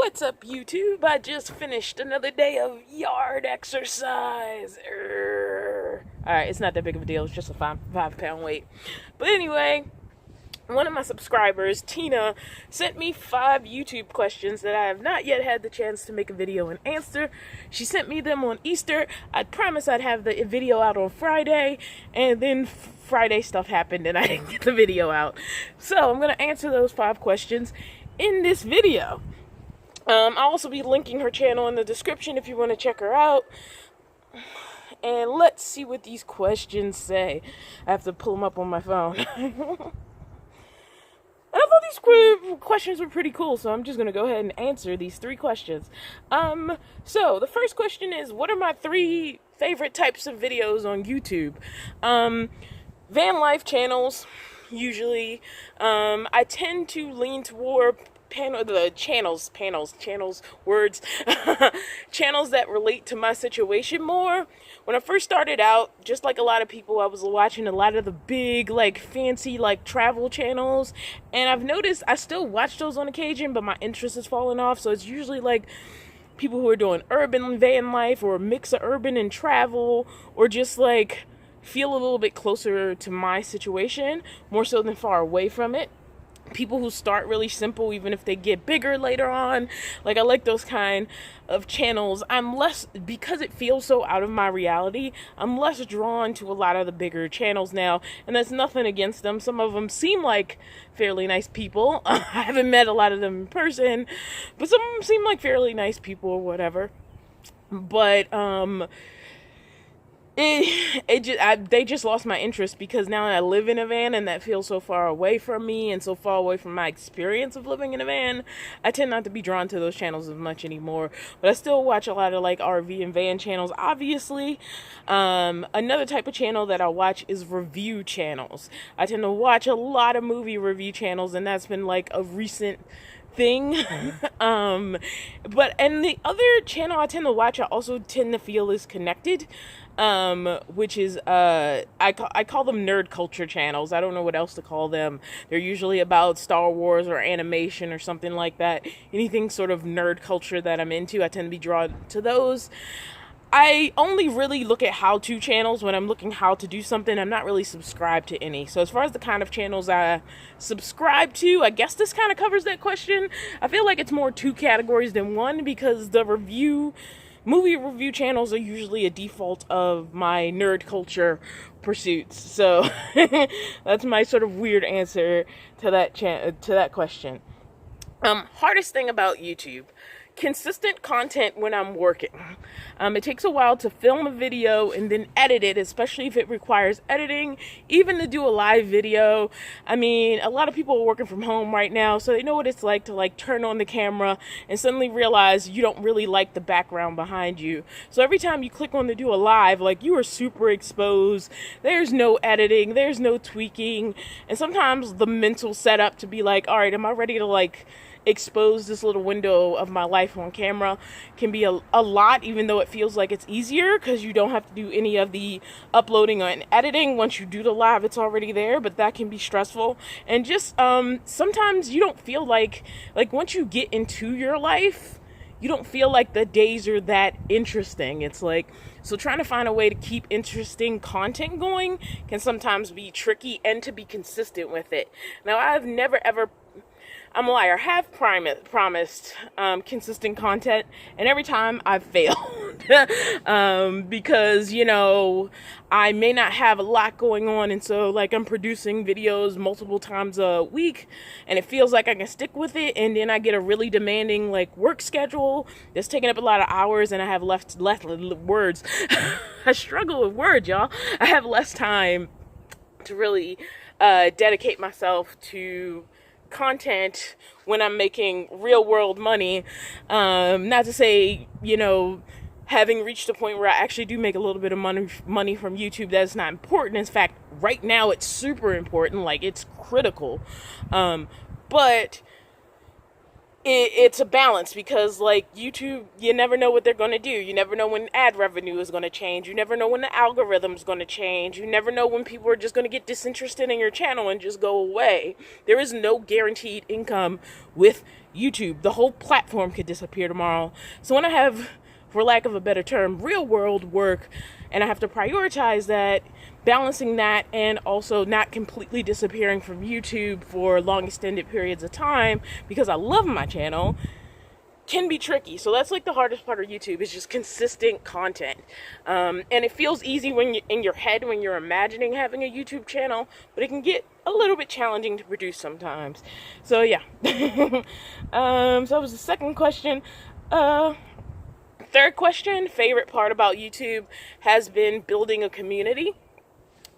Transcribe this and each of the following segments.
What's up, YouTube? I just finished another day of yard exercise. Alright, it's not that big of a deal. It's just a five-pound weight. But anyway, one of my subscribers, Tina, sent me 5 YouTube questions that I have not yet had the chance to make a video and answer. She sent me them on Easter. I promised I'd have the video out on Friday, and then Friday stuff happened and I didn't get the video out. So I'm going to answer those 5 questions in this video. I'll also be linking her channel in the description if you want to check her out. And let's see what these questions say. I have to pull them up on my phone. I thought these questions were pretty cool, so I'm just going to go ahead and answer these 3 questions. So the first question is, what are my 3 favorite types of videos on YouTube? Van life channels, usually. I tend to lean toward channels that relate to my situation more. When I first started out, just like a lot of people, I was watching a lot of the big, fancy, travel channels, and I've noticed I still watch those on occasion, but my interest has fallen off. So it's usually people who are doing urban van life, or a mix of urban and travel, or just feel a little bit closer to my situation more so than far away from it. People who start really simple, even if they get bigger later on. I like those kind of channels. I'm less, because it feels so out of my reality, I'm less drawn to a lot of the bigger channels now. And that's nothing against them. Some of them seem like fairly nice people. I haven't met a lot of them in person, but some of them seem like fairly nice people or whatever. But, they just lost my interest because now I live in a van, and that feels so far away from me and so far away from my experience of living in a van. I tend not to be drawn to those channels as much anymore, but I still watch a lot of RV and van channels, obviously. Another type of channel that I watch is review channels. I tend to watch a lot of movie review channels, and that's been a recent thing. And the other channel I tend to watch, I also tend to feel is connected, which is I call them nerd culture channels. I don't know what else to call them. They're usually about Star Wars or animation or something like that. Anything sort of nerd culture that I'm into, I tend to be drawn to those. I only really look at how-to channels when I'm looking how to do something. I'm not really subscribed to any. So as far as the kind of channels I subscribe to, I guess this kind of covers that question. I feel like it's more 2 categories than 1, because the movie review channels are usually a default of my nerd culture pursuits. So that's my sort of weird answer to that question. Hardest thing about YouTube: consistent content when I'm working. It takes a while to film a video and then edit it, especially if it requires editing, even to do a live video. I mean, a lot of people are working from home right now, so they know what it's like to turn on the camera and suddenly realize you don't really like the background behind you. So every time you click on to do a live, you are super exposed. There's no editing, there's no tweaking, and sometimes the mental setup to be all right, am I ready to expose this little window of my life on camera can be a lot, even though it feels like it's easier because you don't have to do any of the uploading and editing. Once you do the live, it's already there, but that can be stressful. And just sometimes you don't feel like once you get into your life, you don't feel like the days are that interesting. It's so trying to find a way to keep interesting content going can sometimes be tricky, and to be consistent with it. Now, I've never ever, I'm a liar, have promised consistent content, and every time I've failed. Because, I may not have a lot going on, and so I'm producing videos multiple times a week, and it feels like I can stick with it, and then I get a really demanding work schedule that's taking up a lot of hours, and I have less words. I struggle with words, y'all. I have less time to really dedicate myself to content when I'm making real world money. Not to say, having reached a point where I actually do make a little bit of money from YouTube, that's not important. In fact, right now it's super important, it's critical. But it's a balance, because like YouTube, you never know what they're going to do. You never know when ad revenue is going to change. You never know when the algorithm is going to change. You never know when people are just going to get disinterested in your channel and just go away. There is no guaranteed income with YouTube. The whole platform could disappear tomorrow. So when I have, for lack of a better term, real world work, and I have to prioritize that, balancing that and also not completely disappearing from YouTube for long extended periods of time because I love my channel, can be tricky. So that's like the hardest part of YouTube, is just consistent content. And it feels easy when you in your head when you're imagining having a YouTube channel, but it can get a little bit challenging to produce sometimes. So yeah. So that was the second question. Third question, favorite part about YouTube has been building a community.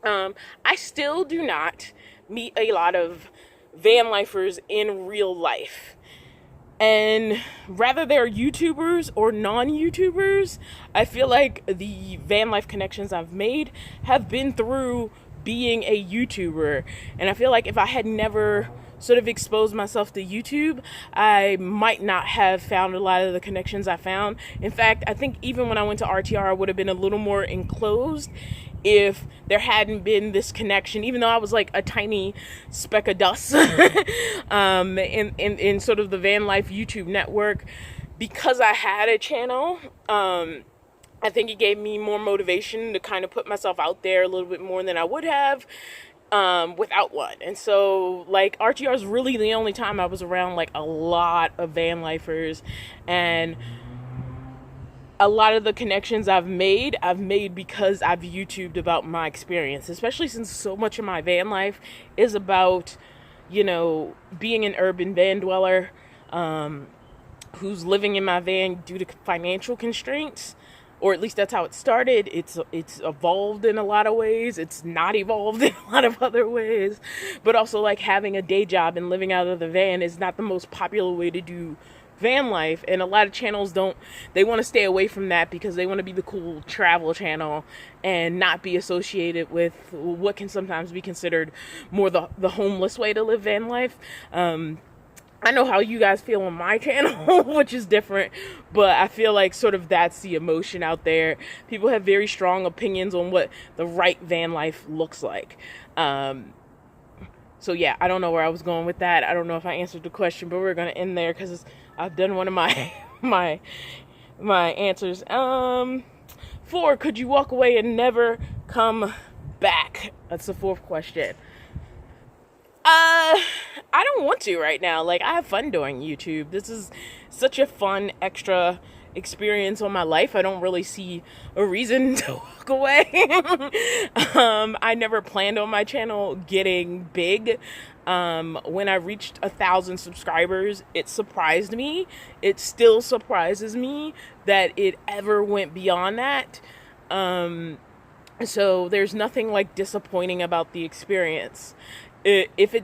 I still do not meet a lot of van lifers in real life. And rather they're YouTubers or non-YouTubers, I feel like the van life connections I've made have been through being a YouTuber. And I feel like if I had never sort of exposed myself to YouTube, I might not have found a lot of the connections I found. In fact, I think even when I went to RTR, I would have been a little more enclosed if there hadn't been this connection, even though I was like a tiny speck of dust in sort of the van life YouTube network. Because I had a channel, I think it gave me more motivation to kind of put myself out there a little bit more than I would have without one. And so like RTR is really the only time I was around like a lot of van lifers, and a lot of the connections I've made because I've YouTubed about my experience, especially since so much of my van life is about, you know, being an urban van dweller who's living in my van due to financial constraints. Or at least that's how it started. It's evolved in a lot of ways. It's not evolved in a lot of other ways. But also like having a day job and living out of the van is not the most popular way to do van life. And a lot of channels they want to stay away from that because they want to be the cool travel channel and not be associated with what can sometimes be considered more the homeless way to live van life. I know how you guys feel on my channel, which is different, but I feel like sort of that's the emotion out there. People have very strong opinions on what the right van life looks like. So yeah, I don't know where I was going with that. I don't know if I answered the question, but we're going to end there because I've done one of my my answers. 4, could you walk away and never come back? That's the 4th question. I don't want to right now. Like, I have fun doing YouTube. This is such a fun extra experience on my life. I don't really see a reason to walk away. I never planned on my channel getting big. When I reached 1,000 subscribers, it surprised me. It still surprises me that it ever went beyond that. So there's nothing like disappointing about the experience. If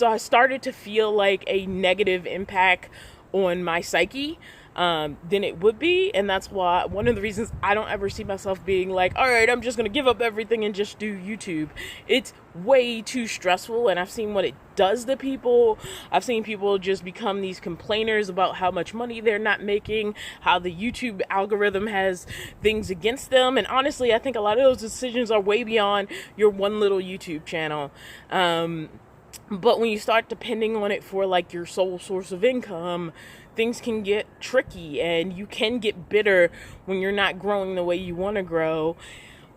I started to feel like a negative impact on my psyche, then it would be. And that's why one of the reasons I don't ever see myself being like, all right, I'm just going to give up everything and just do YouTube. It's way too stressful. And I've seen what it does to people. I've seen people just become these complainers about how much money they're not making, how the YouTube algorithm has things against them. And honestly, I think a lot of those decisions are way beyond your one little YouTube channel. But when you start depending on it for like your sole source of income, things can get tricky, and you can get bitter when you're not growing the way you want to grow.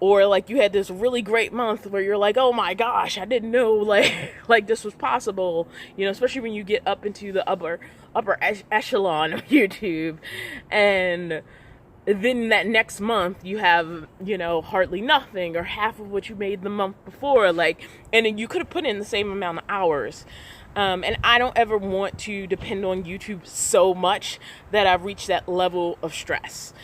Or like you had this really great month where you're like, oh my gosh, I didn't know like this was possible. You know, especially when you get up into the upper echelon of YouTube, and then that next month you have, you know, hardly nothing or half of what you made the month before. Like, and then you could have put in the same amount of hours. And I don't ever want to depend on YouTube so much that I've reached that level of stress.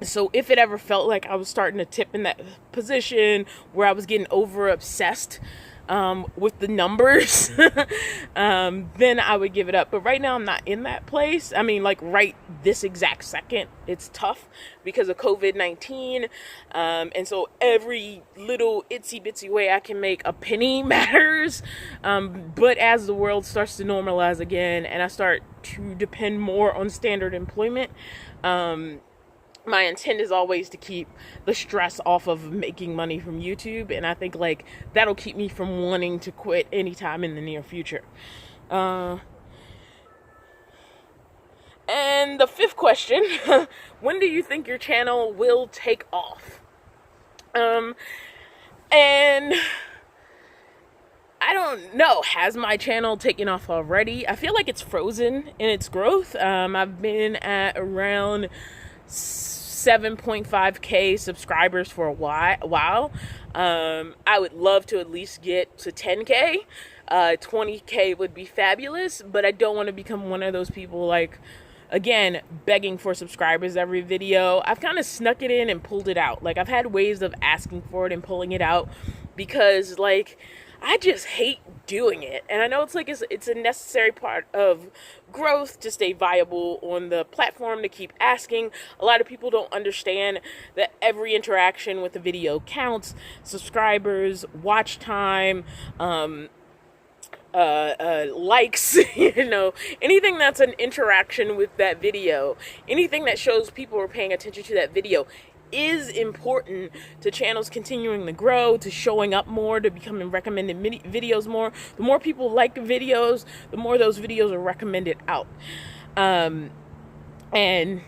So if it ever felt like I was starting to tip in that position where I was getting over obsessed with the numbers, then I would give it up. But right now I'm not in that place. I mean, like right this exact second, it's tough because of COVID-19. And so every little itsy bitsy way I can make a penny matters. But as the world starts to normalize again and I start to depend more on standard employment, my intent is always to keep the stress off of making money from YouTube. And I think like that'll keep me from wanting to quit anytime in the near future. And the fifth question, when do you think your channel will take off? And I don't know. Has my channel taken off already? I feel like it's frozen in its growth. I've been at around 7.5k subscribers for a while. I would love to at least get to 10k. 20k would be fabulous, but I don't want to become one of those people like, again, begging for subscribers every video. I've kind of snuck it in and pulled it out. Like I've had ways of asking for it and pulling it out because like I just hate doing it. And I know it's like it's a necessary part of growth to stay viable on the platform, to keep asking. A lot of people don't understand that every interaction with the video counts. Subscribers, watch time, likes, anything that's an interaction with that video, anything that shows people are paying attention to that video is important to channels continuing to grow, to showing up more, to becoming recommended videos more. The more people like videos, the more those videos are recommended out. And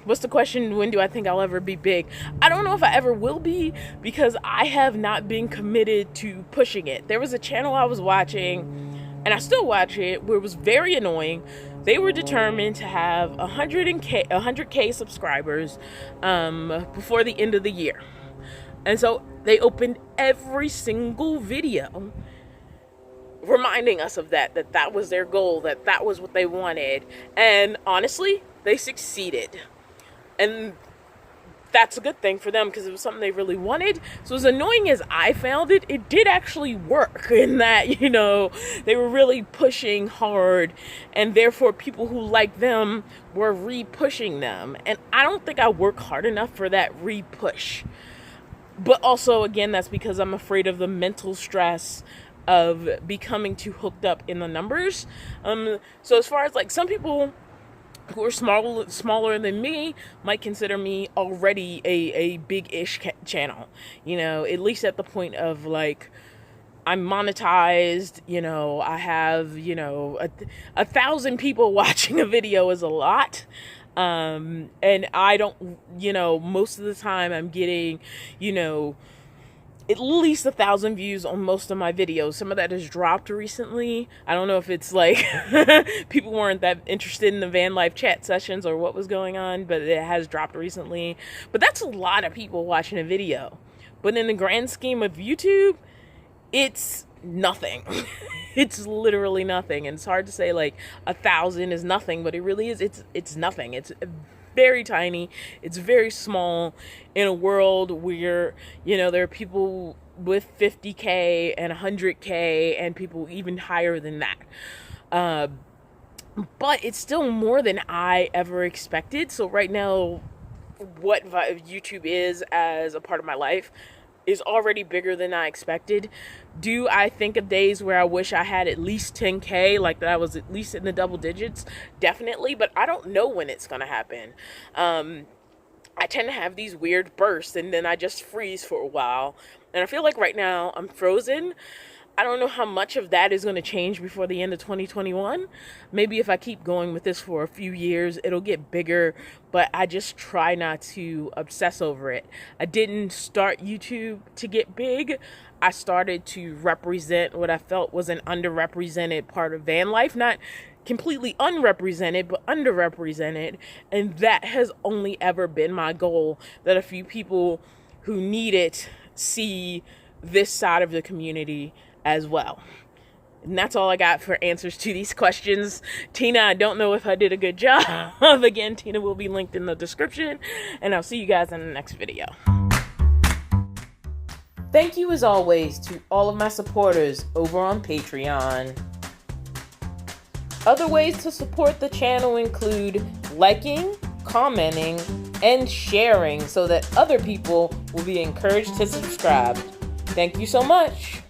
what's the question? When do I think I'll ever be big? I don't know if I ever will be because I have not been committed to pushing it. There was a channel I was watching, and I still watch it, where it was very annoying. They were determined to have 100K subscribers before the end of the year. And so they opened every single video reminding us of that was their goal, that was what they wanted. And honestly, they succeeded. And that's a good thing for them because it was something they really wanted. So as annoying as I found it, it did actually work in that, they were really pushing hard, and therefore people who like them were re-pushing them. And I don't think I work hard enough for that re-push. But also, again, that's because I'm afraid of the mental stress of becoming too hooked up in the numbers. So as far as like some people who are smaller than me might consider me already a big-ish channel, at least at the point of like I'm monetized, I have, 1,000 people watching a video is a lot. And I don't, most of the time I'm getting, at least 1,000 views on most of my videos. Some of that has dropped recently. I don't know if it's like people weren't that interested in the Vanlife chat sessions or what was going on, but it has dropped recently. But that's a lot of people watching a video. But in the grand scheme of YouTube, it's nothing. It's literally nothing. And it's hard to say like 1,000 is nothing, but it really is. It's nothing. It's very tiny. It's very small in a world where, there are people with 50K and 100K and people even higher than that. But it's still more than I ever expected. So right now, what YouTube is as a part of my life is already bigger than I expected. Do I think of days where I wish I had at least 10K, like that I was at least in the double digits? Definitely, but I don't know when it's gonna happen. I tend to have these weird bursts and then I just freeze for a while. And I feel like right now I'm frozen. I don't know how much of that is going to change before the end of 2021. Maybe if I keep going with this for a few years, it'll get bigger, but I just try not to obsess over it. I didn't start YouTube to get big. I started to represent what I felt was an underrepresented part of van life, not completely unrepresented, but underrepresented. And that has only ever been my goal, that a few people who need it see this side of the community as well. And that's all I got for answers to these questions. Tina, I don't know if I did a good job. Again, Tina will be linked in the description, and I'll see you guys in the next video. Thank you as always to all of my supporters over on Patreon. Other ways to support the channel include liking, commenting, and sharing so that other people will be encouraged to subscribe. Thank you so much.